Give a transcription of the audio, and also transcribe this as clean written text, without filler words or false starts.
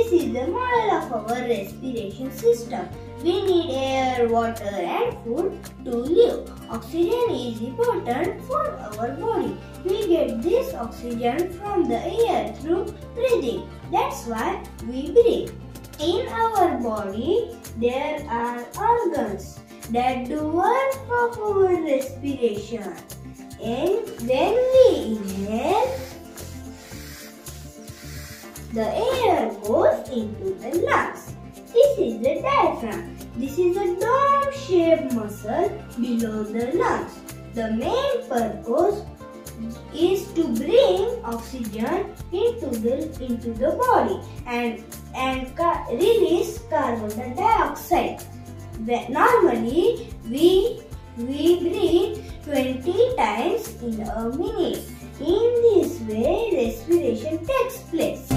This is the model of our respiration system. We need air, water and food to live. Oxygen is important for our body. We get this oxygen from the air through breathing. That's why we breathe. In our body, there are organs that do work of our respiration. And when we inhale, the air goes into the lungs. This is the diaphragm. This is a dome-shaped muscle below the lungs. The main purpose is to bring oxygen into the body and release carbon dioxide. Normally, we breathe 20 times in a minute. In this way, respiration takes place.